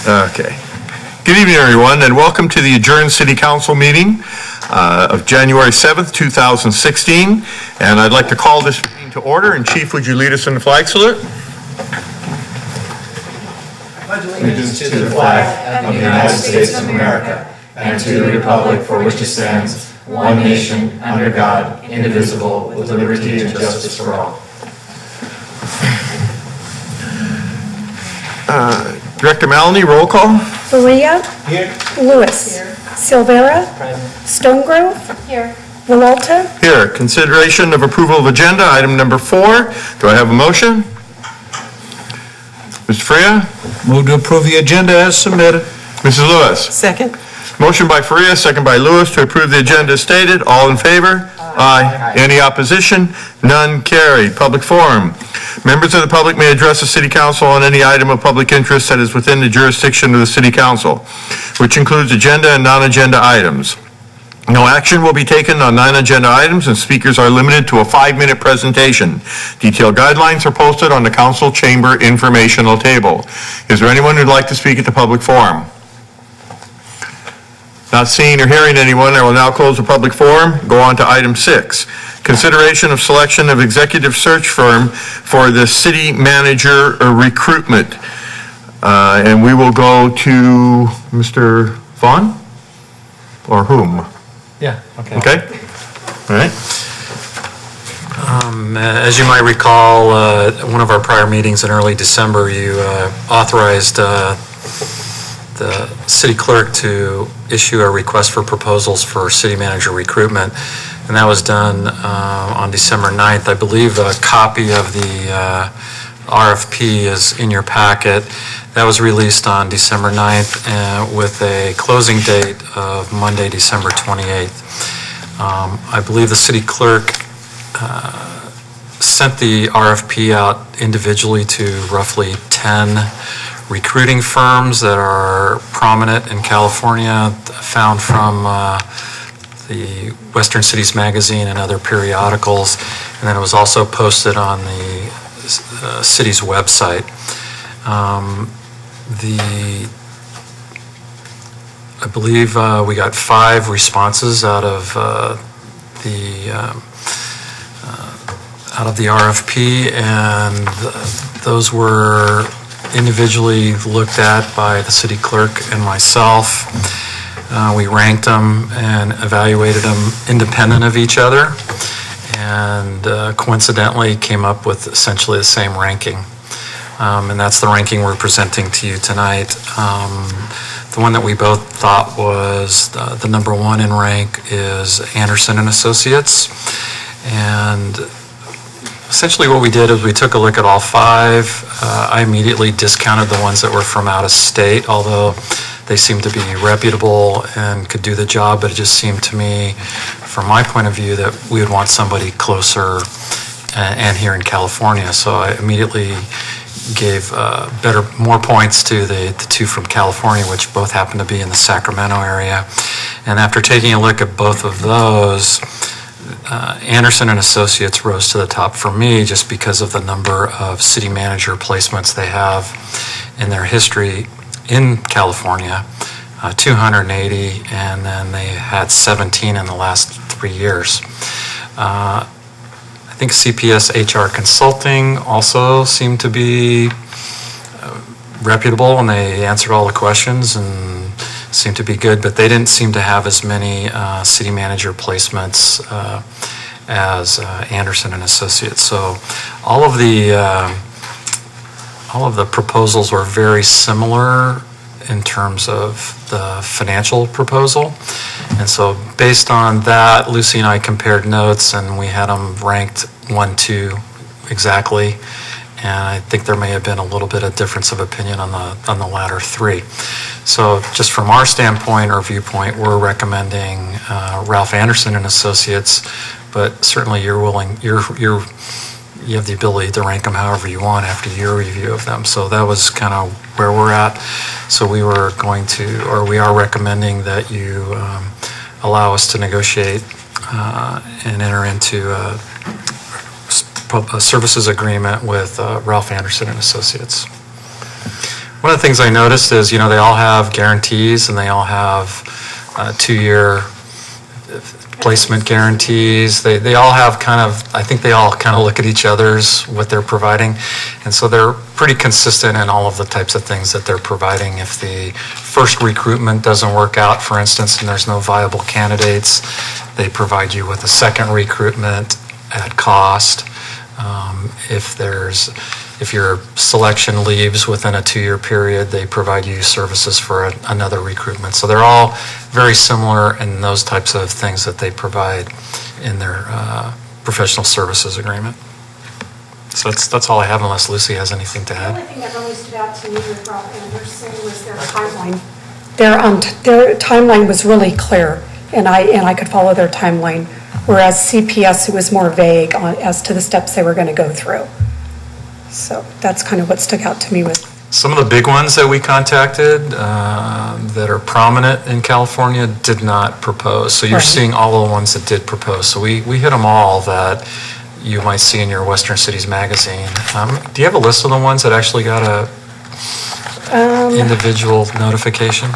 Okay. Good evening, everyone, and welcome to the adjourned City Council meeting of January 7th, 2016. And I'd like to call this meeting to order. And Chief, would you lead us in the flag salute? Pledge allegiance to the flag of the United States of America and to the republic for which it stands, one nation, under God, indivisible, with liberty and justice for all. Director Maloney, roll call. Faria. Here. Lewis. Here. Silvera. Present. Stonegrove. Here. Villalta. Here, consideration of approval of agenda, item number 4. Do I have a motion? Mr. Faria? Move to approve the agenda as submitted. Mrs. Lewis? Second. Motion by Faria, second by Lewis to approve the agenda as stated. All in favor? Aye. Any opposition? None carried. Public forum. Members of the public may address the City Council on any item of public interest that is within the jurisdiction of the City Council, which includes agenda and non-agenda items. No action will be taken on non-agenda items, and speakers are limited to a 5-minute presentation. Detailed guidelines are posted on the Council Chamber informational table. Is there anyone who'd like to speak at the public forum? Not seeing or hearing anyone, I will now close the public forum. Go on to item 6. Consideration of selection of executive search firm for the city manager recruitment. And we will go to Mr. Vaughn? Or whom? Yeah, okay. Okay? All right. As you might recall, one of our prior meetings in early December, you authorized the city clerk to issue a request for proposals for city manager recruitment, and that was done on December 9th. I believe a copy of the RFP is in your packet. That was released on December 9th with a closing date of Monday, December 28th. I believe the city clerk sent the RFP out individually to roughly 10 recruiting firms that are prominent in California, found from the Western Cities Magazine and other periodicals, and then it was also posted on the city's website. I believe we got 5 responses out of the RFP, and those were individually looked at by the city clerk and myself. We ranked them and evaluated them independent of each other, and coincidentally came up with essentially the same ranking. And that's the ranking we're presenting to you tonight. The one that we both thought was the number 1 in rank is Anderson and Associates. And essentially what we did is we took a look at all 5. I immediately discounted the ones that were from out of state, although they seemed to be reputable and could do the job, but it just seemed to me, from my point of view, that we would want somebody closer and here in California. So I immediately gave more points to the 2 from California, which both happen to be in the Sacramento area. And after taking a look at both of those, Anderson and Associates rose to the top for me just because of the number of city manager placements they have in their history in California, 280, and then they had 17 in the last 3 years. I think CPS HR Consulting also seemed to be reputable, and they answered all the questions and seemed to be good, but they didn't seem to have as many city manager placements as Anderson and Associates. So all of the proposals were very similar in terms of the financial proposal. And so based on that, Lucy and I compared notes, and we had them ranked 1, 2 exactly. And I think there may have been a little bit of difference of opinion on the latter 3. So just from our standpoint or viewpoint, we're recommending Ralph Anderson and Associates, but certainly you have the ability to rank them however you want after your review of them. So that was kind of where we're at. So we are recommending that you allow us to negotiate and enter into a services agreement with Ralph Anderson and Associates. One of the things I noticed is, they all have guarantees and they all have 2-year placement guarantees. They all have I think they all kind of look at each other's, what they're providing. And so they're pretty consistent in all of the types of things that they're providing. If the first recruitment doesn't work out, for instance, and there's no viable candidates, they provide you with a second recruitment at cost. If your selection leaves within a 2-year period, they provide you services for another recruitment. So they're all very similar in those types of things that they provide in their professional services agreement. So that's all I have, unless Lucy has anything to The add. only thing that really stood out to me with Ralph Anderson was their timeline. Their timeline was really clear, and I could follow their timeline, whereas CPS was more vague as to the steps they were going to go through. So that's kind of what stuck out to me with. Some of the big ones that we contacted that are prominent in California did not propose. So you're Right. seeing all of the ones that did propose. So we hit them all that you might see in your Western Cities magazine. Do you have a list of the ones that actually got a individual notification?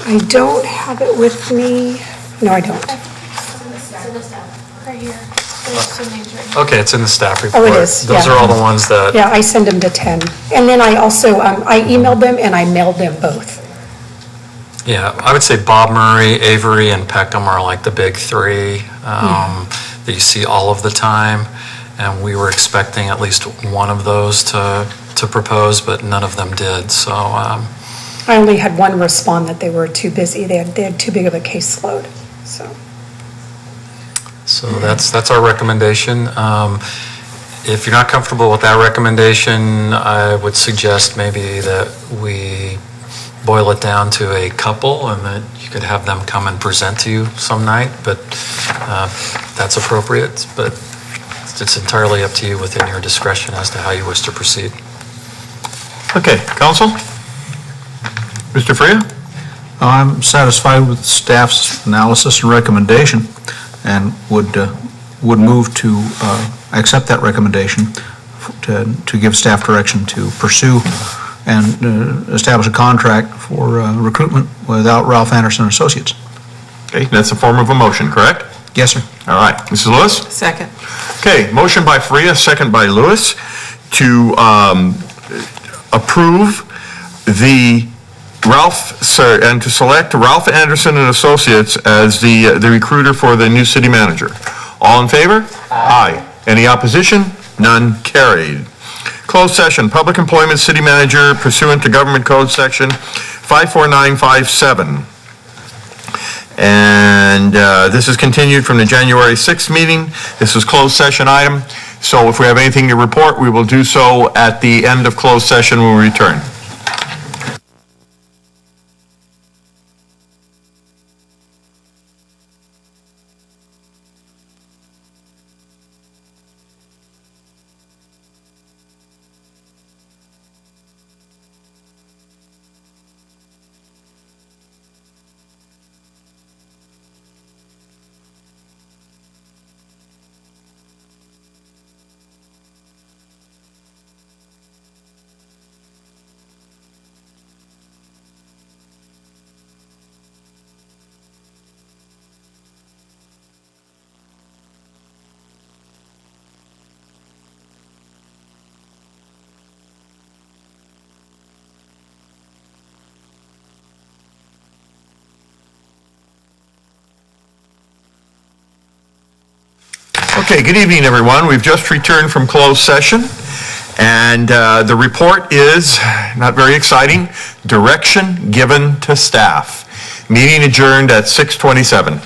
I don't have it with me. No, I don't. Right here. There's some names right here. Okay, it's in the staff report. Oh, it is, Those yeah. are all the ones that, Yeah, I send them to 10. And then I also, I emailed them and I mailed them both. yeah, I would say Bob Murray, Avery, and Peckham are like the big three that you see all of the time. And we were expecting at least one of those to propose, but none of them did. So, I only had one respond that they were too busy. They had too big of a caseload, so. So that's our recommendation. If you're not comfortable with that recommendation, I would suggest maybe that we boil it down to a couple and that you could have them come and present to you some night, but that's appropriate. But it's entirely up to you within your discretion as to how you wish to proceed. Okay, counsel? Mr. Freya? I'm satisfied with staff's analysis and recommendation, and would move to accept that recommendation to give staff direction to pursue and establish a contract for recruitment without Ralph Anderson Associates. Okay, that's a form of a motion, correct? Yes, sir. All right, Mrs. Lewis? Second. Okay, motion by Freya, second by Lewis, to approve and to select Ralph Anderson and Associates as the recruiter for the new city manager. All in favor? Aye. Any opposition? None carried. Closed session, public employment city manager pursuant to Government Code Section 54957. And this is continued from the January 6th meeting. This is closed session item. So if we have anything to report, we will do so at the end of closed session when we return. Okay, good evening, everyone. We've just returned from closed session, and the report is not very exciting. Direction given to staff. Meeting adjourned at 6:27.